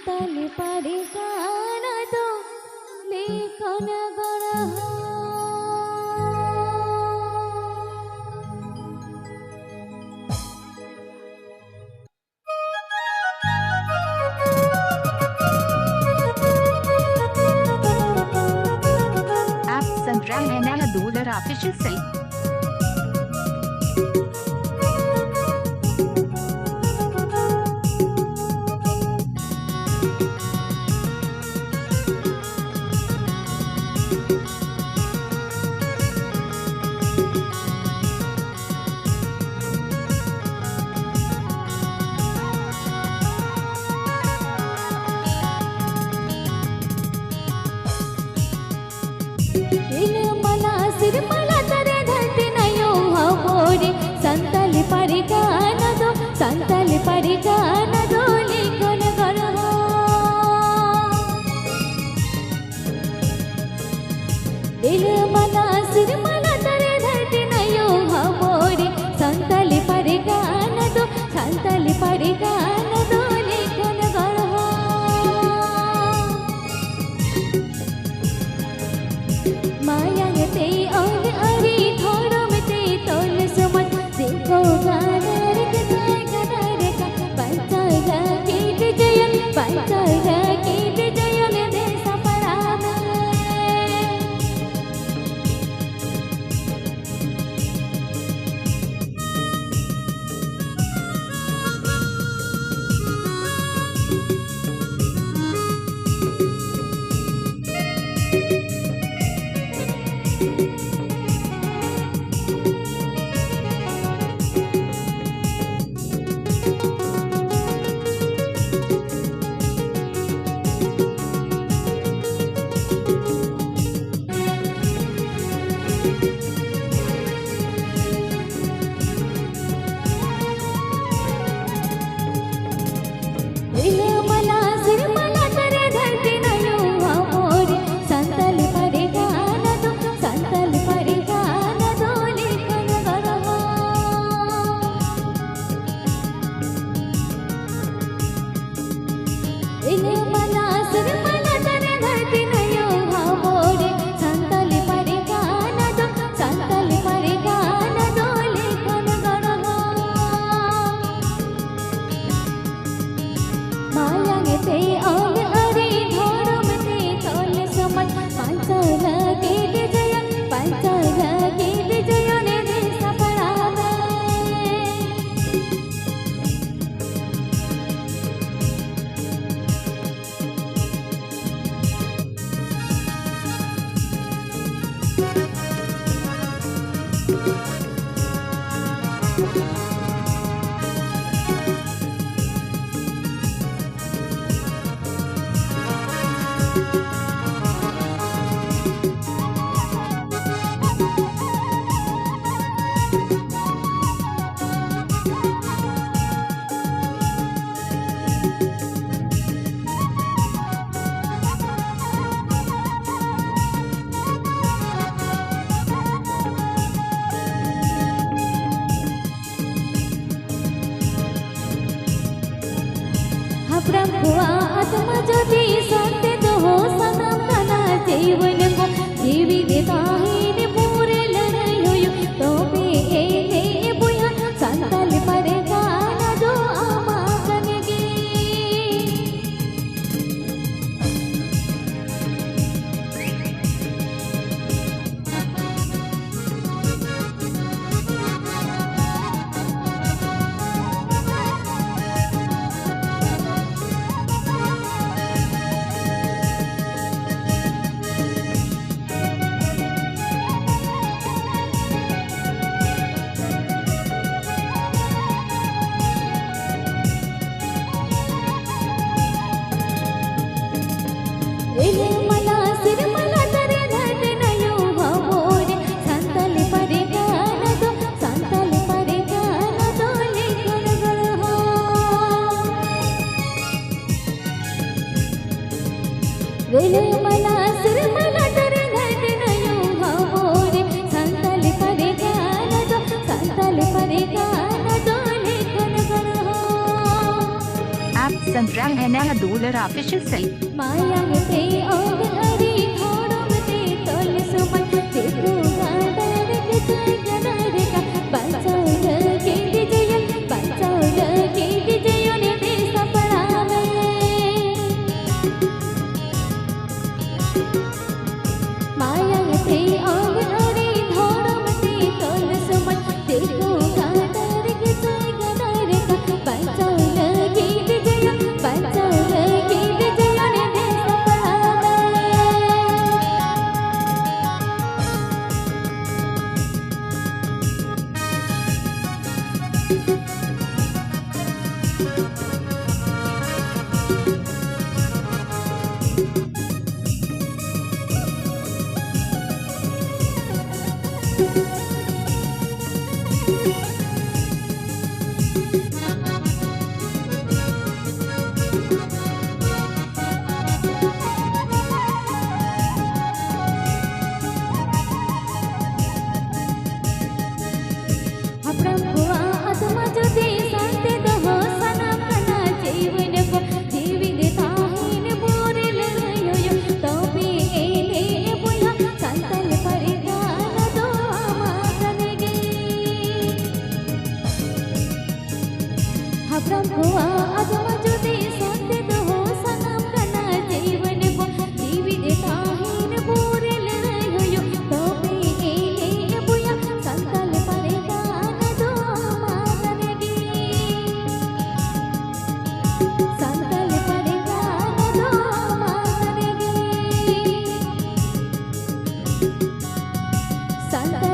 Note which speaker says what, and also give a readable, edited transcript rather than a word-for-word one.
Speaker 1: সান্তালি পারি গানা তো লিখন গড়া
Speaker 2: Sandra Hanna Dollar official site.
Speaker 1: Santali पारी गाना दो लिखन गढ़ा दिल मना सिर मला तरे धरती नयो हमोरी संताली पारी गाना दो लिखन गढ़ा माया ते और अरी थोड़ो में ते तोल समझ देखो गाना रे पंचायत की जयन देश पराम प्रभुआ आत्मा ज्योति सत्य तो हो सनम तना जीवन को जीवी देता ही ने पूरे लड़ाई हो तो पे ए बुया संताल पर गाना दो आमा कनेगी
Speaker 2: Sandrang and Dollar official site.
Speaker 1: मायाते ओगरी थोड़मते तोल सुमन देखो गाडर के जगनर का बचाव के विजय ने देश पड़ावे मायाते ओगरी थोड़मते तोल सुमन देखो गाडर के जगनर का बचाव के विजय ने देश पड़ावे Santa